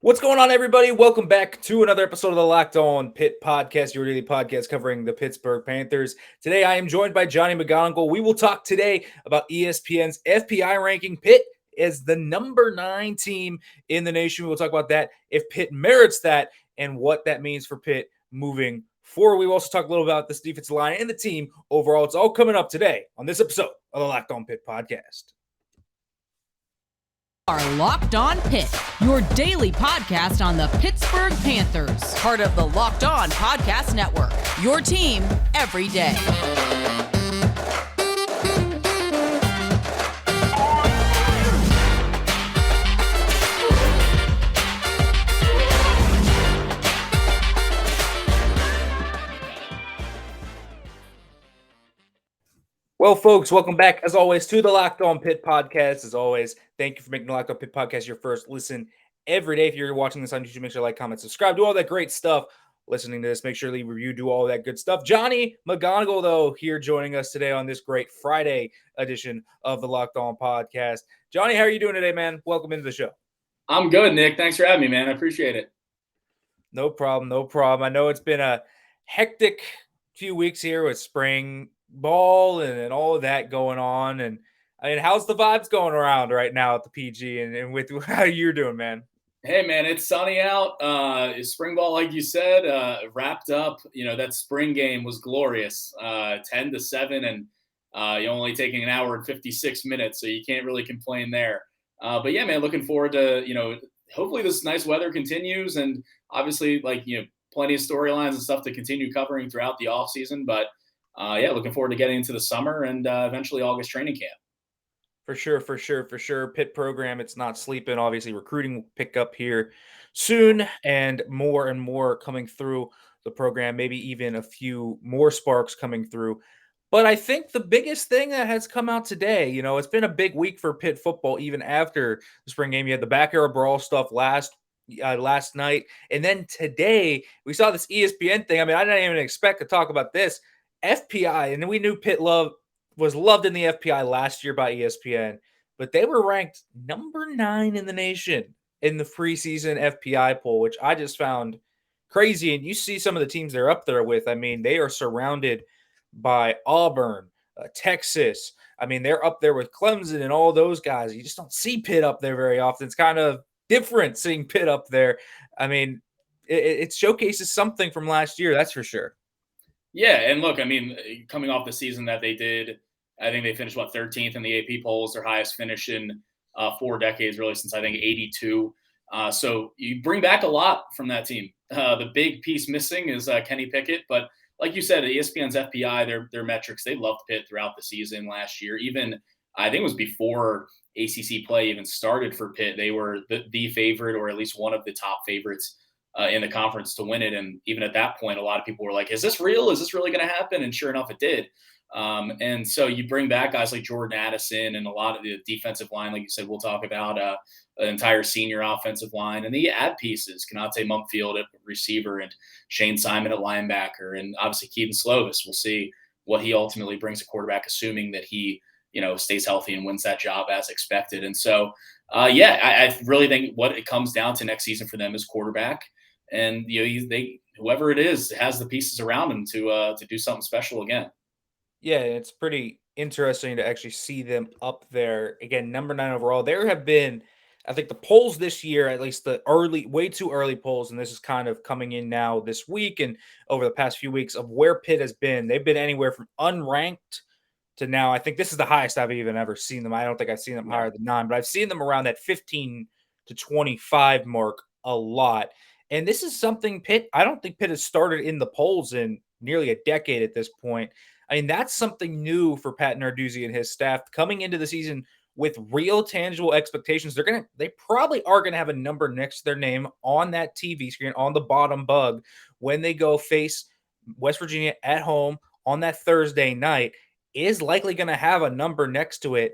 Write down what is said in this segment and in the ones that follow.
What's going on, everybody? Welcome back to another episode of the Locked On Pitt podcast, your daily podcast covering the Pittsburgh Panthers. Today, I am joined by Johnny McGonigal. We will talk today about ESPN's FPI ranking. Pitt is the number 9 team in the nation. We'll talk about that, if Pitt merits that, and what that means for Pitt moving forward. We will also talk a little about this defensive line and the team overall. It's all coming up today on this episode of the Locked On Pitt podcast. Are Locked On Pitt, your daily podcast on the Pittsburgh Panthers, part of the Locked On Podcast Network, your team every day. Well, folks, welcome back, as always, to the Locked On Pitt podcast. As always, thank you for making the Locked On Pitt podcast your first listen every day. If you're watching this on YouTube, make sure to like, comment, subscribe, do all that great stuff. Listening to this, make sure to leave a review, do all that good stuff. Johnny McGonigal, though, here joining us today on this great Friday edition of the Locked On podcast. Johnny, how are you doing today, man? Welcome into the show. I'm good, Nick. Thanks for having me, man. I appreciate it. No problem, no problem. I know it's been a hectic few weeks here with spring ball and all of that going on. And I mean, how's the vibes going around right now at the PG and with how you're doing, man? Hey, man, it's sunny out. Spring ball, like you said, wrapped up. You know, that spring game was glorious, 10-7, and you're only taking an hour and 56 minutes, so you can't really complain there. But yeah, man, looking forward to, hopefully this nice weather continues, and obviously, plenty of storylines and stuff to continue covering throughout the off season. But yeah, looking forward to getting into the summer and eventually August training camp. For sure. Pitt program, it's not sleeping. Obviously, recruiting will pick up here soon and more coming through the program, maybe even a few more sparks coming through. But I think the biggest thing that has come out today, it's been a big week for Pitt football, even after the spring game. You had the back era brawl stuff last night. And then today, we saw this ESPN thing. I mean, I didn't even expect to talk about this. FPI, and we knew Pitt was loved in the FPI last year by ESPN, but they were ranked number 9 in the nation in the preseason FPI poll, which I just found crazy. And you see some of the teams they're up there with. I mean, they are surrounded by Auburn, Texas. I mean, they're up there with Clemson and all those guys. You just don't see Pitt up there very often. It's kind of different seeing Pitt up there. I mean, it showcases something from last year, that's for sure. Yeah, and look, I mean, coming off the season that they did, I think they finished, 13th in the AP polls, their highest finish in 4 decades, really, since I think 82. So you bring back a lot from that team. The big piece missing is Kenny Pickett, but like you said, ESPN's FPI, their metrics, they loved Pitt throughout the season last year. Even, I think it was before ACC play even started for Pitt, they were the favorite, or at least one of the top favorites in the conference to win it. And even at that point, a lot of people were like, is this real? Is this really going to happen? And sure enough, it did. And so you bring back guys like Jordan Addison and a lot of the defensive line. Like you said, we'll talk about an entire senior offensive line. And then you add pieces, Kanate Mumpfield at receiver and Shane Simon at linebacker. And obviously Keaton Slovis. We'll see what he ultimately brings to quarterback, assuming that he, stays healthy and wins that job as expected. And so, I really think what it comes down to next season for them is quarterback. And whoever it is has the pieces around him to do something special again. Yeah, it's pretty interesting to actually see them up there again, number 9 overall. There have been, I think, the polls this year, at least the way too early polls, and this is kind of coming in now this week and over the past few weeks of where Pitt has been. They've been anywhere from unranked to now. I think this is the highest I've even ever seen them. I don't think I've seen them higher than 9, but I've seen them around that 15 to 25 mark a lot. And this is something I don't think Pitt has started in the polls in nearly a decade at this point. I mean, that's something new for Pat Narduzzi and his staff coming into the season with real tangible expectations. They probably are going to have a number next to their name on that TV screen on the bottom bug when they go face West Virginia at home on that Thursday night. Is likely going to have a number next to it.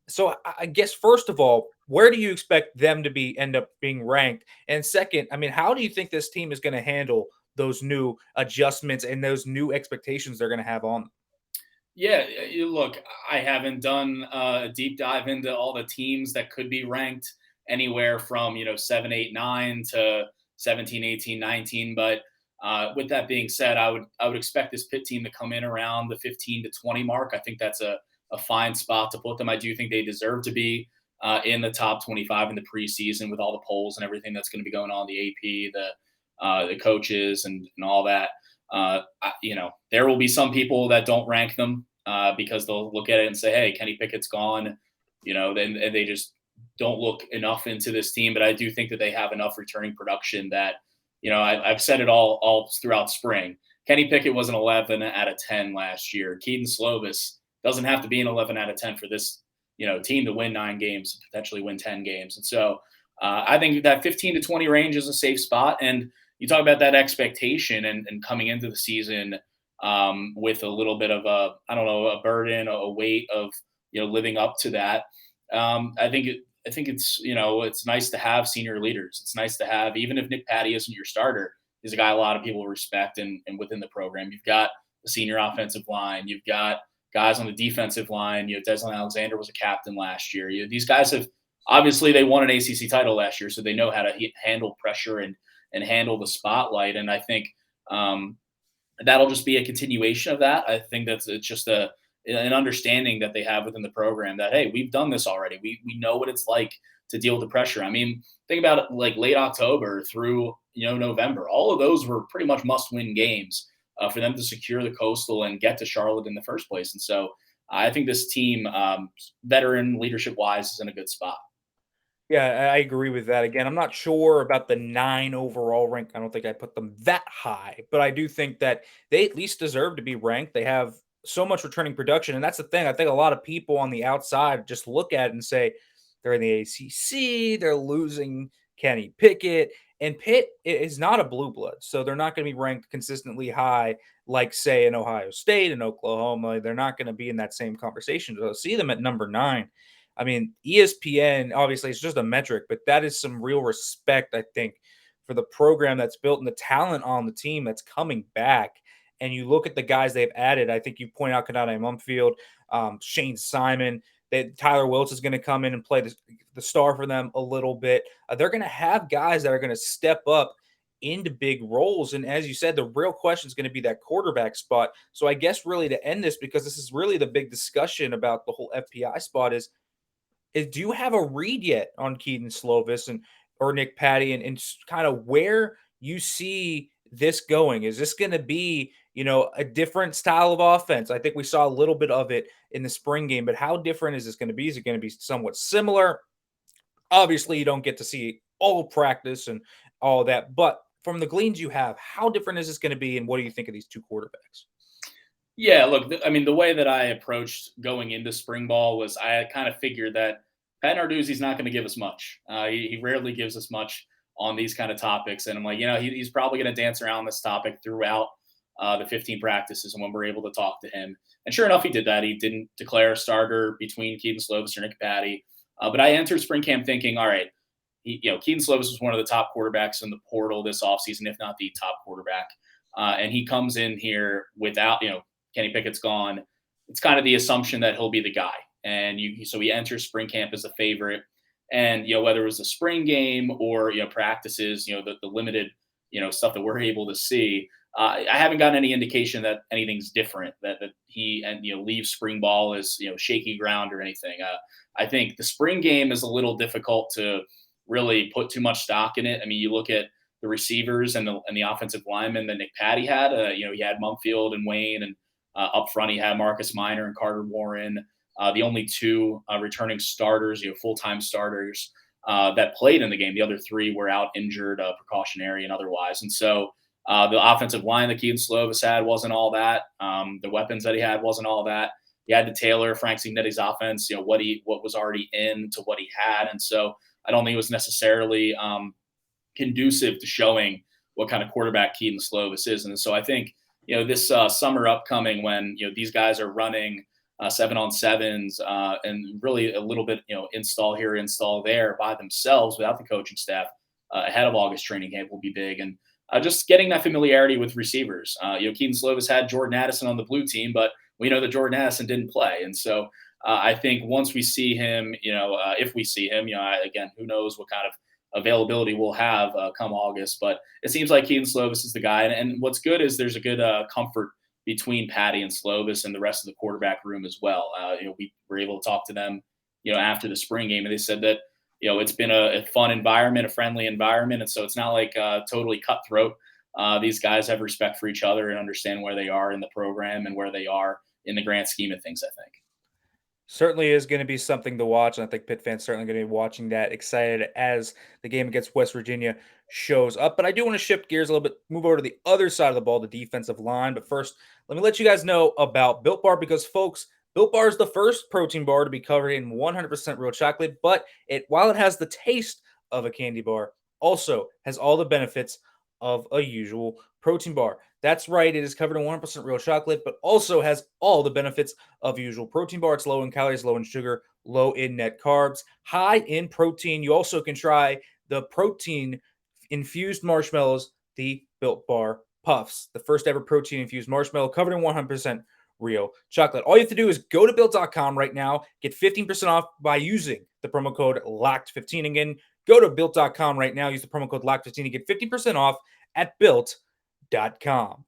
So I guess, first of all, where do you expect them to end up being ranked? And second, I mean, how do you think this team is going to handle those new adjustments and those new expectations they're going to have on them? Yeah, look, I haven't done a deep dive into all the teams that could be ranked anywhere from, 7, 8, 9 to 17, 18, 19. But with that being said, I would expect this Pitt team to come in around the 15 to 20 mark. I think that's a fine spot to put them. I do think they deserve to be in the top 25 in the preseason with all the polls and everything that's going to be going on, the AP, the coaches and all that. There will be some people that don't rank them because they'll look at it and say, hey, Kenny Pickett's gone, and they just don't look enough into this team. But I do think that they have enough returning production that, I've said it all throughout spring. Kenny Pickett was an 11 out of 10 last year. Keaton Slovis doesn't have to be an 11 out of 10 for this, team to win 9 games, potentially win 10 games. And so I think that 15 to 20 range is a safe spot. And you talk about that expectation and coming into the season with a little bit of a burden, a weight of, living up to that. I think it's, it's nice to have senior leaders. It's nice to have, even if Nick Patty isn't your starter, he's a guy a lot of people respect and within the program. You've got the senior offensive line. You've got guys on the defensive line. Deslin Alexandre was a captain last year. These guys have, obviously they won an ACC title last year, so they know how to handle pressure and handle the spotlight. And I think that'll just be a continuation of that. I think it's just an understanding that they have within the program that, hey, we've done this already. We know what it's like to deal with the pressure. I mean, think about it, like late October through, November. All of those were pretty much must-win games for them to secure the Coastal and get to Charlotte in the first place. And so I think this team, veteran leadership-wise, is in a good spot. Yeah, I agree with that. Again, I'm not sure about the 9 overall rank. I don't think I put them that high, but I do think that they at least deserve to be ranked. They have so much returning production, and that's the thing. I think a lot of people on the outside just look at it and say they're in the ACC, they're losing Kenny Pickett, and Pitt is not a blue blood, so they're not going to be ranked consistently high like, say, in Ohio State and Oklahoma. They're not going to be in that same conversation. So see them at number 9. I mean, ESPN, obviously, it's just a metric, but that is some real respect, I think, for the program that's built and the talent on the team that's coming back. And you look at the guys they've added. I think you point out Kanade Mumfield, Shane Simon, that Tyler Wiltz is going to come in and play the star for them a little bit. They're going to have guys that are going to step up into big roles. And as you said, the real question is going to be that quarterback spot. So I guess really to end this, because this is really the big discussion about the whole FPI spot is do you have a read yet on Keaton Slovis or Nick Patty and kind of where you see this going? Is this going to be, a different style of offense? I think we saw a little bit of it in the spring game, but how different is this going to be? Is it going to be somewhat similar? Obviously, you don't get to see all practice and all of that, but from the gleans you have, how different is this going to be, and what do you think of these two quarterbacks? Yeah, look, the way that I approached going into spring ball was I kind of figured that Pat Narduzzi's not going to give us much. He rarely gives us much on these kind of topics. And I'm like, he's probably going to dance around this topic throughout the 15 practices and when we're able to talk to him. And sure enough, he did that. He didn't declare a starter between Keaton Slovis or Nick Patty. But I entered spring camp thinking, all right, Keaton Slovis was one of the top quarterbacks in the portal this offseason, if not the top quarterback. And he comes in here without, Kenny Pickett's gone. It's kind of the assumption that he'll be the guy. And so he enters spring camp as a favorite. And, whether it was the spring game or, practices, the limited, stuff that we're able to see, I haven't gotten any indication that anything's different, that he leaves spring ball as, shaky ground or anything. I think the spring game is a little difficult to really put too much stock in it. I mean, you look at the receivers and the offensive linemen that Nick Patty had, he had Mumfield and Wayne, and up front he had Marcus Minor and Carter Warren. The only 2 returning starters, full-time starters that played in the game. The other 3 were out injured, precautionary and otherwise. And so the offensive line that Keaton Slovis had wasn't all that. The weapons that he had wasn't all that. He had to tailor Frank Cignetti's offense, what was already in to what he had. And so I don't think it was necessarily conducive to showing what kind of quarterback Keaton Slovis is. And so I think, this summer upcoming when, these guys are running 7-on-7s and really a little bit, install here, install there by themselves without the coaching staff ahead of August training camp will be big. And just getting that familiarity with receivers. Keaton Slovis had Jordan Addison on the blue team, but we know that Jordan Addison didn't play. And so I think once we see him, if we see him, again, who knows what kind of availability we'll have come August. But it seems like Keaton Slovis is the guy. And what's good is there's a good comfort between Patty and Slovis and the rest of the quarterback room as well. We were able to talk to them, after the spring game, and they said that, it's been a fun environment, a friendly environment. And so it's not like totally cutthroat. These guys have respect for each other and understand where they are in the program and where they are in the grand scheme of things, I think. Certainly is going to be something to watch, and I think Pitt fans certainly going to be watching that, excited as the game against West Virginia shows up. But I do want to shift gears a little bit, move over to the other side of the ball, the defensive line. But first, let me let you guys know about Built Bar because, folks, Built Bar is the first protein bar to be covered in 100% real chocolate, but while it has the taste of a candy bar, also has all the benefits of a usual protein bar. That's right, it is covered in 100% real chocolate, but also has all the benefits of usual protein bar. It's low in calories, low in sugar, low in net carbs, high in protein. You also can try the protein infused marshmallows, the Built Bar Puffs, the first ever protein infused marshmallow covered in 100% real chocolate. All you have to do is go to built.com right now, get 15% off by using the promo code LOCKED15. Again, go to built.com right now, use the promo code LOCKED15 to get 15% off at built.com.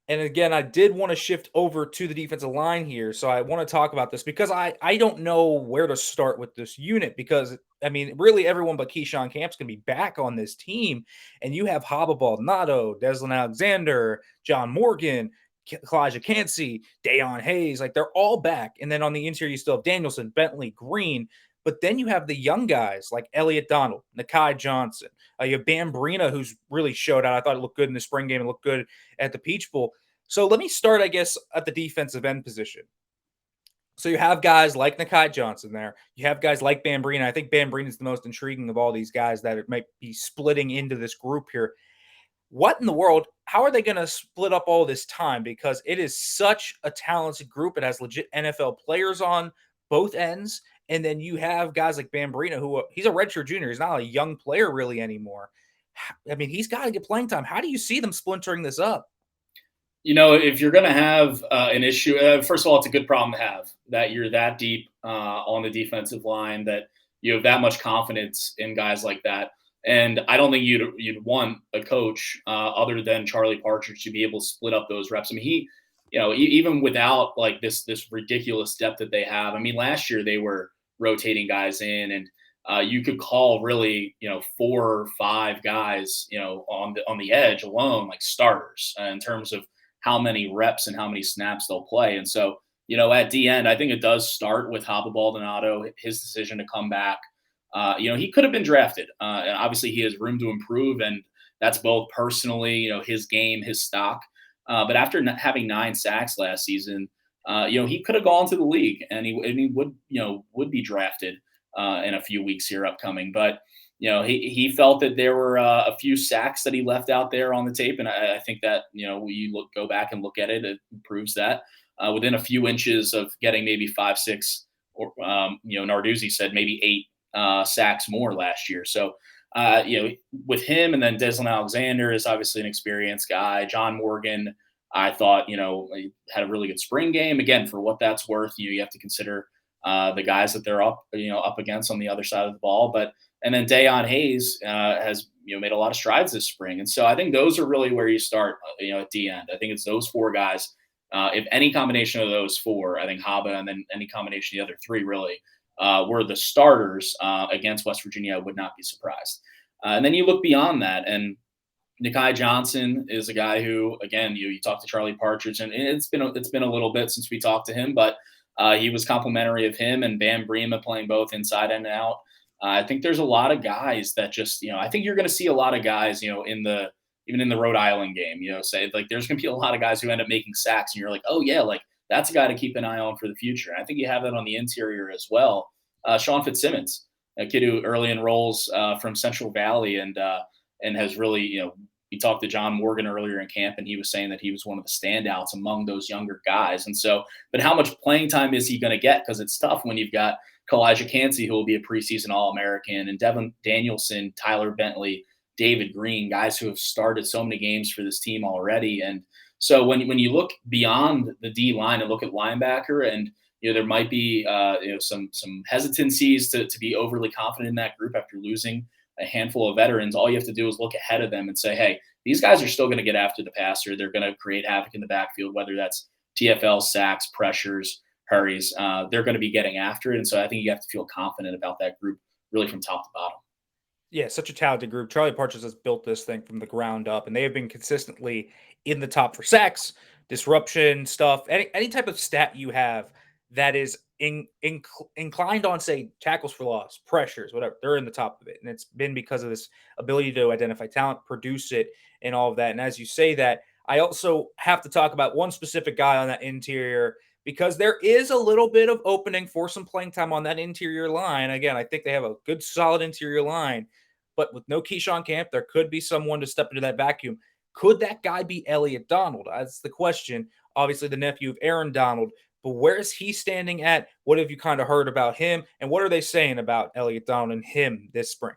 And again, I did want to shift over to the defensive line here. So I want to talk about this because I don't know where to start with this unit because, I mean, really everyone but Keyshawn Camp's going to be back on this team. And you have Haba Baldonado, Deslin Alexandre, John Morgan, Calijah Kancey, Dayon Hayes. Like, they're all back. And then on the interior, you still have Danielson, Bentley, Green. But then you have the young guys like Elliot Donald, Nakai Johnson. You have Brima, who's really showed out. I thought it looked good in the spring game and looked good at the Peach Bowl. So let me start, I guess, at the defensive end position. So you have guys like Nakai Johnson there. You have guys like Brima. I think Brima is the most intriguing of all these guys that might be splitting into this group here. What in the world? How are they going to split up all this time? Because it is such a talented group. It has legit NFL players on both ends. And then you have guys like Brima, who he's a redshirt junior. He's not a young player really anymore. I mean, he's got to get playing time. How do you see them splintering this up? If you're going to have an issue, first of all, it's a good problem to have that you're that deep on the defensive line, that you have that much confidence in guys like that. And I don't think you'd want a coach other than Charlie Partridge to be able to split up those reps. I mean, even without like this ridiculous depth that they have. I mean, last year they were rotating guys in, and you could call really, 4 or 5 guys, on the edge alone, like starters in terms of how many reps and how many snaps they'll play. And so, at the end, I think it does start with Haba Baldonado, his decision to come back. He could have been drafted. And obviously he has room to improve, and that's both personally, his game, his stock. But after having 9 sacks last season, he could have gone to the league, and he would be drafted in a few weeks here upcoming. But he felt that there were a few sacks that he left out there on the tape, and I think that go back and look at it, it proves that within a few inches of getting maybe 5, 6, or Narduzzi said maybe 8 sacks more last year. So with him, and then Deslin Alexandre is obviously an experienced guy. John Morgan, I thought, he had a really good spring game. Again, for what that's worth, you have to consider the guys that they're up against on the other side of the ball. And then Dayon Hayes has, made a lot of strides this spring. And so I think those are really where you start, at the end. I think it's those 4 guys. If any combination of those 4, I think Haba and then any combination of the other 3 really were the starters against West Virginia, I would not be surprised. And then you look beyond that, and Nakai Johnson is a guy who, again, you talk to Charlie Partridge, and it's been a little bit since we talked to him, but he was complimentary of him and Brima playing both inside and out. I think there's a lot of guys that just, I think you're going to see a lot of guys, even in the Rhode Island game, say like there's going to be a lot of guys who end up making sacks, and you're like, oh yeah, like that's a guy to keep an eye on for the future. And I think you have that on the interior as well. Sean Fitzsimmons, a kid who early enrolls from Central Valley and has really, we talked to John Morgan earlier in camp, and he was saying that he was one of the standouts among those younger guys. And so, but how much playing time is he going to get? Because it's tough when you've got Calijah Kancey, who will be a preseason All-American, and Devin Danielson, Tyler Bentley, David Green, guys who have started so many games for this team already. And so when you look beyond the D line and look at linebacker, and there might be some hesitancies to be overly confident in that group after losing a handful of veterans. All you have to do is look ahead of them and say, hey, these guys are still going to get after the passer. They're going to create havoc in the backfield, whether that's TFL, sacks, pressures, hurries. They're going to be getting after it. And so I think you have to feel confident about that group really from top to bottom. Yeah, such a talented group. Charlie Partridge has built this thing from the ground up, and they have been consistently in the top for sacks, disruption stuff, any type of stat you have that is inclined on, say, tackles for loss, pressures, whatever. They're in the top of it, and it's been because of this ability to identify talent, produce it, and all of that. And as you say that, I also have to talk about one specific guy on that interior because there is a little bit of opening for some playing time on that interior line. Again, I think they have a good, solid interior line. But with no Keyshawn Camp, there could be someone to step into that vacuum. Could that guy be Elliot Donald? That's the question. Obviously, the nephew of Aaron Donald. But where is he standing at? What have you kind of heard about him? And what are they saying about Elliot Donald and him this spring?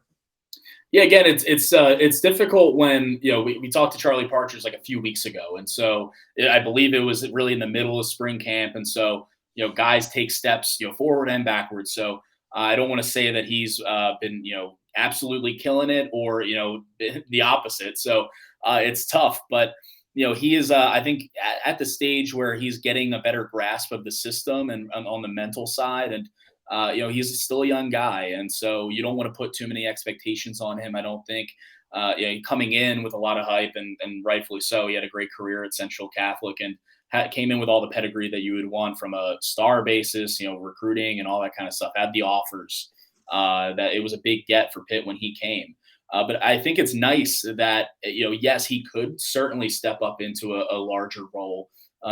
Yeah, again, it's difficult when we talked to Charlie Partridge like a few weeks ago, and so I believe it was really in the middle of spring camp, and so guys take steps forward and backwards. So I don't want to say that he's been absolutely killing it or the opposite. So it's tough, but he is I think at the stage where he's getting a better grasp of the system and on the mental side, and he's still a young guy, and so you don't want to put too many expectations on him. I don't think coming in with a lot of hype, and rightfully so. He had a great career at Central Catholic and came in with all the pedigree that you would want from a star basis, recruiting and all that kind of stuff. Had the offers. That it was a big get for Pitt when he came. But I think it's nice that, yes, he could certainly step up into a larger role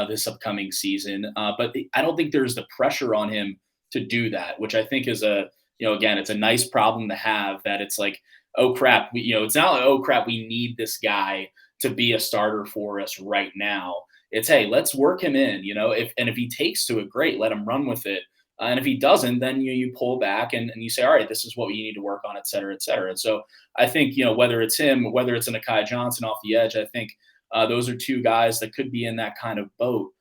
this upcoming season. But I don't think there's the pressure on him to do that, which I think is again, it's a nice problem to have, that it's like, oh crap, it's not like, oh crap, we need this guy to be a starter for us right now. It's, hey, let's work him in, if he takes to it, great, let him run with it. And if he doesn't, then you pull back and you say, all right, this is what you need to work on, et cetera, et cetera. And so I think, whether it's him, whether it's an Akai Johnson off the edge, I think those are two guys that could be in that kind of boat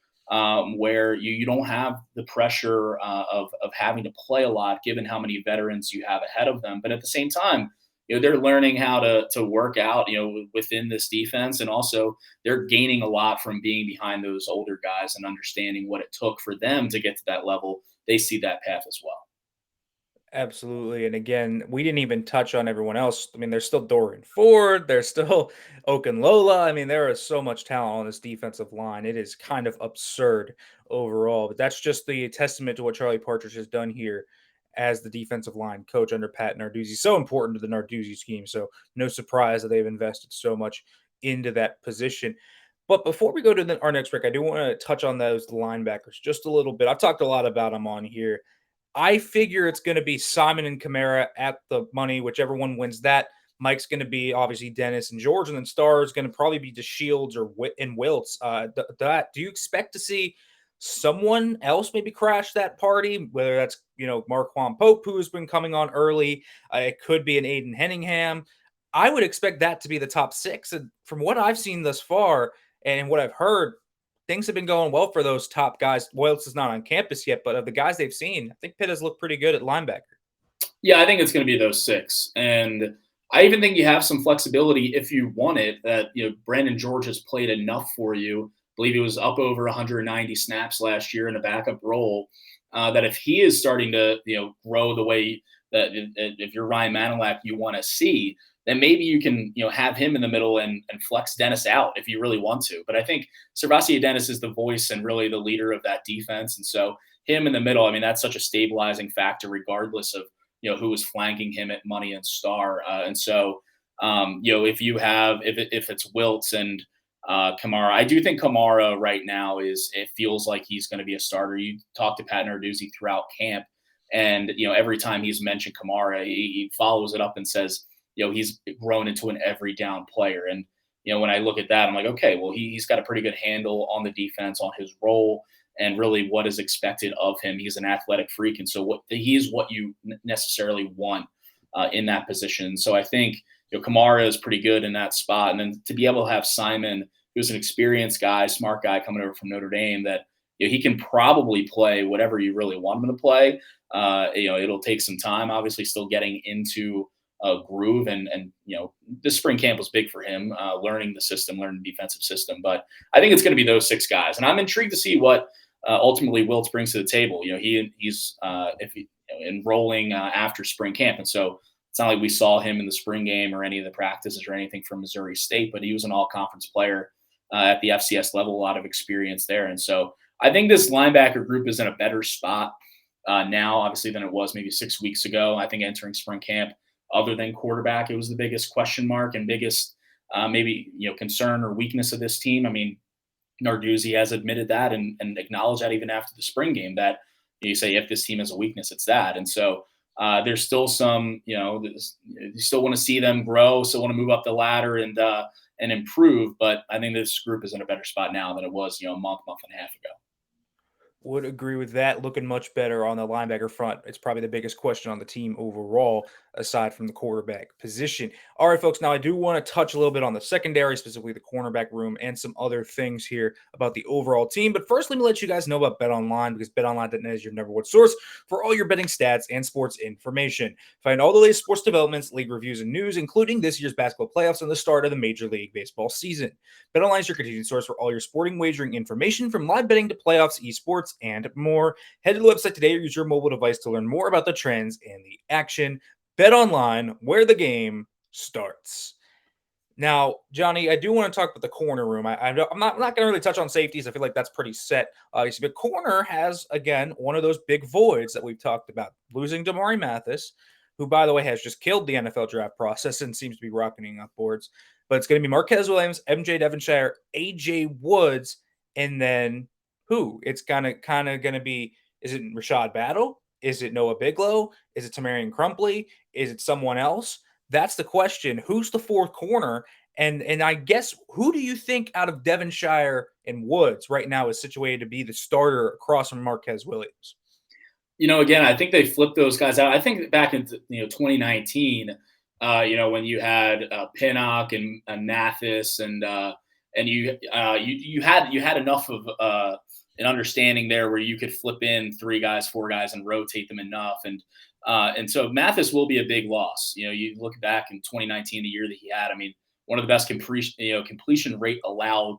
where you don't have the pressure of having to play a lot, given how many veterans you have ahead of them. But at the same time, they're learning how to work out, within this defense. And also they're gaining a lot from being behind those older guys and understanding what it took for them to get to that level. They see that path as well. Absolutely. And again, we didn't even touch on everyone else. I mean, there's still Dorian Ford, there's still Okunlola. I mean, there is so much talent on this defensive line. It is kind of absurd overall. But that's just the testament to what Charlie Partridge has done here as the defensive line coach under Pat Narduzzi. So important to the Narduzzi scheme. So no surprise that they've invested so much into that position. But before we go to our next break, I do want to touch on those linebackers just a little bit. I've talked a lot about them on here. I figure it's going to be Simon and Kamara at the money, whichever one wins that. Mike's going to be obviously Dennis and George, and then Star is going to probably be DeShields or Wiltz. Do you expect to see someone else maybe crash that party? Whether that's Marquand Pope, who has been coming on early, it could be an Aiden Henningham. I would expect that to be the top six, and from what I've seen thus far and what I've heard, things have been going well for those top guys. Wiltz is not on campus yet, but of the guys they've seen, I think Pitt has looked pretty good at linebacker. Yeah, I think it's going to be those six. And I even think you have some flexibility if you want it, that, Brandon George has played enough for you. I believe he was up over 190 snaps last year in a backup role, that if he is starting to, grow the way that if you're Ryan Manilak, you want to see, then maybe you can, have him in the middle and flex Dennis out if you really want to. But I think Servassier Dennis is the voice and really the leader of that defense. And so him in the middle, I mean, that's such a stabilizing factor, regardless of, who is flanking him at money and star. And so, if it's Wiltz and Kamara, I do think Kamara right now it feels like he's going to be a starter. You talk to Pat Narduzzi throughout camp, and, every time he's mentioned Kamara, he follows it up and says, he's grown into an every down player. And, when I look at that, I'm like, okay, well, he's got a pretty good handle on the defense, on his role, and really what is expected of him. He's an athletic freak. And so he is what you necessarily want in that position. So I think, Kamara is pretty good in that spot. And then to be able to have Simon, who's an experienced guy, smart guy coming over from Notre Dame, that, he can probably play whatever you really want him to play. It'll take some time, obviously, still getting into a groove, and this spring camp was big for him, learning the system, learning the defensive system. But I think it's going to be those 6 guys, and I'm intrigued to see what ultimately Wiltz brings to the table. He's enrolling after spring camp, and so it's not like we saw him in the spring game or any of the practices or anything from Missouri State, but he was an all-conference player at the FCS level, a lot of experience there. And so I think this linebacker group is in a better spot now, obviously, than it was maybe 6 weeks ago. I think entering spring camp, other than quarterback, it was the biggest question mark and biggest concern or weakness of this team. I mean, Narduzzi has admitted that and acknowledged that even after the spring game, that you say if this team has a weakness, it's that. And so there's still some, you still want to see them grow, still want to move up the ladder and improve. But I think this group is in a better spot now than it was, a month and a half ago. Would agree with that. Looking much better on the linebacker front. It's probably the biggest question on the team overall, aside from the quarterback position. All right, folks. Now, I do want to touch a little bit on the secondary, specifically the cornerback room, and some other things here about the overall team. But first, let me let you guys know about BetOnline, because BetOnline.net is your number one source for all your betting stats and sports information. Find all the latest sports developments, league reviews, and news, including this year's basketball playoffs and the start of the Major League Baseball season. BetOnline is your continued source for all your sporting wagering information, from live betting to playoffs, esports, and more. Head to the website today or use your mobile device to learn more about the trends and the action. BetOnline, where the game starts. Now, Johnny, I do want to talk about the corner room. I'm not going to really touch on safeties. I feel like that's pretty set. But corner has, again, one of those big voids that we've talked about. Losing Damarri Mathis, who, by the way, has just killed the NFL draft process and seems to be rocketing up boards. But it's going to be Marquez Williams, MJ Devonshire, AJ Woods, and then who? It's kind of going to be, is it Rashad Battle? Is it Noah Bigelow? Is it Tamarian Crumpley? Is it someone else? That's the question. Who's the fourth corner? And I guess, who do you think out of Devonshire and Woods right now is situated to be the starter across from Marquez Williams? Again, I think they flipped those guys out. I think back in 2019, when you had Pinnock and Mathis and you had enough of an understanding there where you could flip in 3 guys, 4 guys, and rotate them enough. And so Mathis will be a big loss. You look back in 2019, the year that he had, I mean, one of the best completion rate allowed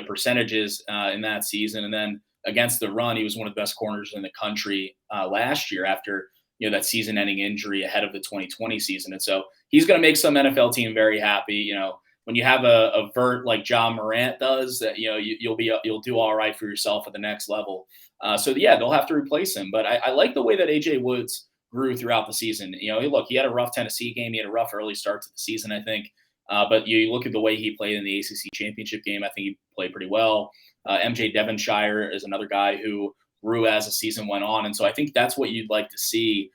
percentages in that season. And then against the run, he was one of the best corners in the country last year after that season-ending injury ahead of the 2020 season. And so he's going to make some NFL team very happy. When you have a vert like John Morant does, you'll do all right for yourself at the next level. So they'll have to replace him. But I like the way that AJ Woods grew throughout the season. Look, he had a rough Tennessee game. He had a rough early start to the season, I think. But you look at the way he played in the ACC championship game, I think he played pretty well. MJ Devonshire is another guy who grew as the season went on. And so I think that's what you'd like to see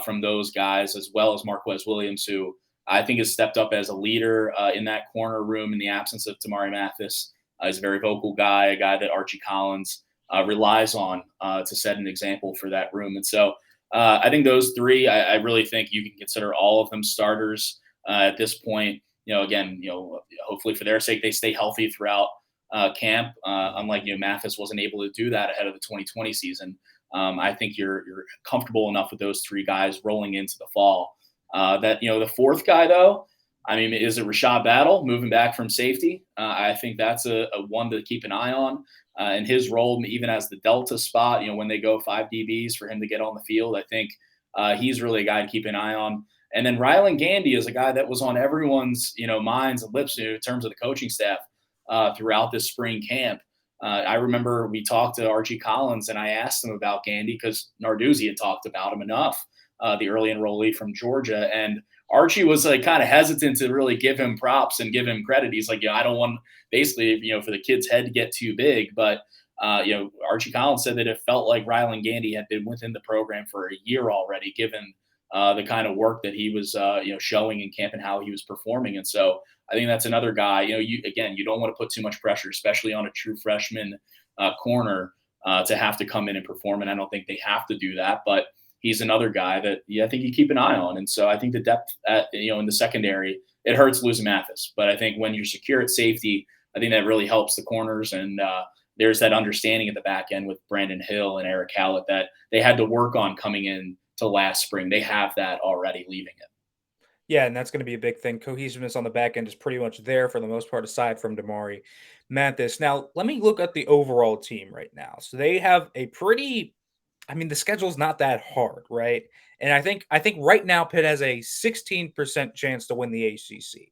from those guys, as well as Marquez Williams, who I think has stepped up as a leader in that corner room in the absence of Damarri Mathis. He's a very vocal guy, a guy that Archie Collins relies on to set an example for that room. And so I think those 3, I really think you can consider all of them starters at this point. Hopefully for their sake, they stay healthy throughout camp. Unlike, Mathis wasn't able to do that ahead of the 2020 season. I think you're comfortable enough with those 3 guys rolling into the fall. That the fourth guy, though, I mean, is it Rashad Battle moving back from safety? I think that's a one to keep an eye on. And his role, even as the Delta spot, when they go 5 DBs for him to get on the field, I think he's really a guy to keep an eye on. And then Rylan Gandy is a guy that was on everyone's, minds and lips in terms of the coaching staff throughout this spring camp. I remember we talked to Archie Collins, and I asked him about Gandy because Narduzzi had talked about him enough, the early enrollee from Georgia. And Archie was like kind of hesitant to really give him props and give him credit. He's like, I don't want basically, for the kid's head to get too big. But, Archie Collins said that it felt like Rylan Gandy had been within the program for a year already, given the kind of work that he was, showing in camp and how he was performing. And so I think that's another guy, you don't want to put too much pressure, especially on a true freshman corner to have to come in and perform. And I don't think they have to do that, but he's another guy that I think you keep an eye on. And so I think the depth in the secondary, it hurts losing Mathis, but I think when you're secure at safety, I think that really helps the corners. And there's that understanding at the back end with Brandon Hill and Eric Hallett that they had to work on coming in to last spring. They have that already leaving it. Yeah, and that's going to be a big thing. Cohesiveness on the back end is pretty much there for the most part, aside from Damarri Mathis. Now, let me look at the overall team right now. So they have a pretty, I mean, the schedule's not that hard, right? And I think right now Pitt has a 16% chance to win the ACC.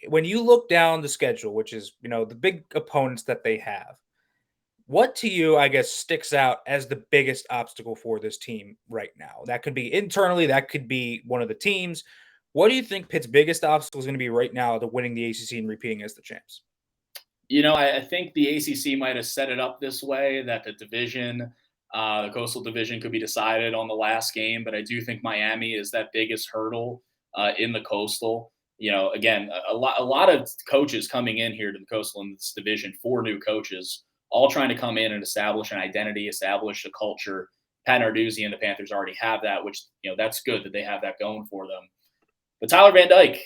When you look down the schedule, which is, the big opponents that they have, what to you, I guess, sticks out as the biggest obstacle for this team right now? That could be internally, that could be one of the teams. What do you think Pitt's biggest obstacle is going to be right now to winning the ACC and repeating as the champs? I think the ACC might have set it up this way that the Coastal Division could be decided on the last game, but I do think Miami is that biggest hurdle in the Coastal. Again, a lot of coaches coming in here to the Coastal in this division, 4 new coaches, all trying to come in and establish an identity, establish a culture. Pat Narduzzi and the Panthers already have that, which, that's good that they have that going for them. But Tyler Van Dyke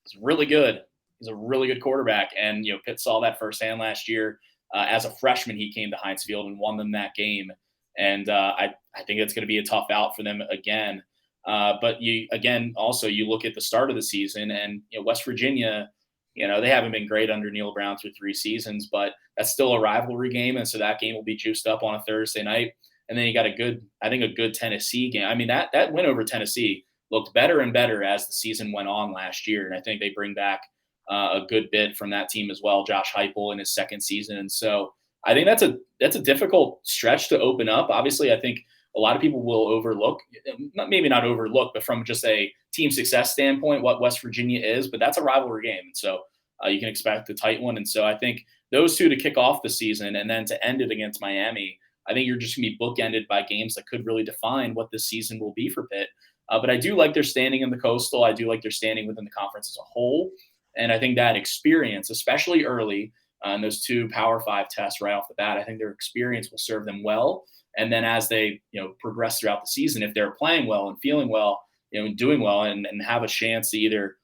is really good. He's a really good quarterback. And, Pitt saw that firsthand last year. As a freshman, he came to Heinz Field and won them that game. And I think it's going to be a tough out for them again. But you look at the start of the season and, West Virginia, they haven't been great under Neil Brown through 3 seasons, but that's still a rivalry game. And so that game will be juiced up on a Thursday night. And then you got a good Tennessee game. I mean, that win over Tennessee looked better and better as the season went on last year. And I think they bring back a good bit from that team as well. Josh Heupel in his second season. And so I think that's a difficult stretch to open up. Obviously, I think a lot of people will overlook, maybe not overlook, but from just a team success standpoint, what West Virginia is, but that's a rivalry game. And so you can expect a tight one. And so I think those 2 to kick off the season and then to end it against Miami, I think you're just going to be bookended by games that could really define what this season will be for Pitt. But I do like their standing in the Coastal. I do like their standing within the conference as a whole. And I think that experience, especially early in those 2 Power 5 tests right off the bat, I think their experience will serve them well. And then as they, progress throughout the season, if they're playing well and feeling well, and doing well and have a chance to either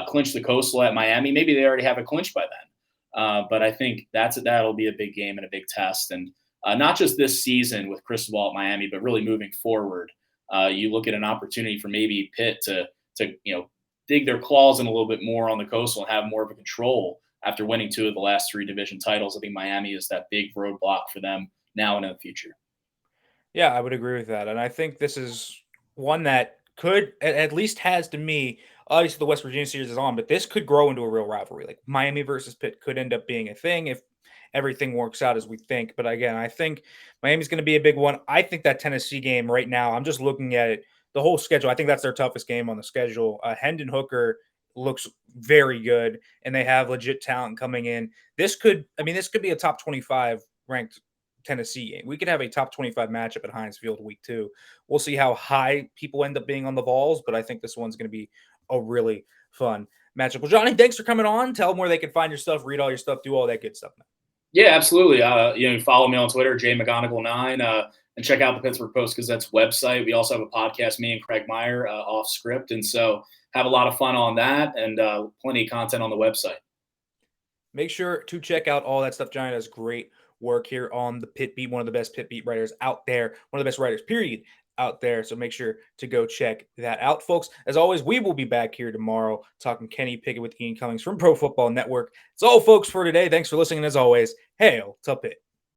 clinch the Coastal at Miami, maybe they already have it clinched by then. But I think that'll be a big game and a big test. And not just this season with Cristobal at Miami, but really moving forward. You look at an opportunity for maybe Pitt to dig their claws in a little bit more on the Coastal and have more of a control after winning 2 of the last 3 division titles. I think Miami is that big roadblock for them now and in the future. Yeah, I would agree with that. And I think this is one that could, at least has to me, obviously the West Virginia series is on, but this could grow into a real rivalry. Like Miami versus Pitt could end up being a thing if everything works out as we think. But again, I think Miami's going to be a big one. I think that Tennessee game right now, I'm just looking at it, the whole schedule. I think that's their toughest game on the schedule. Hendon Hooker looks very good, and they have legit talent coming in. This could be a top 25 ranked Tennessee game. We could have a top 25 matchup at Heinz Field week 2. We'll see how high people end up being on the Vols, but I think this one's going to be a really fun matchup. Well, Johnny, thanks for coming on. Tell them where they can find your stuff, read all your stuff, do all that good stuff, man. Yeah, absolutely. Follow me on Twitter, McGonigal9, and check out the Pittsburgh Post-Gazette's website. We also have a podcast, me and Craig Meyer, off script. And so have a lot of fun on that and plenty of content on the website. Make sure to check out all that stuff. Johnny does great work here on the Pitt Beat, one of the best Pitt Beat writers out there, one of the best writers, period, out there. So make sure to go check that out, folks. As always, we will be back here tomorrow talking Kenny Pickett with Ian Cummings from Pro Football Network. It's all, folks, for today. Thanks for listening. And as always, hail to Pitt.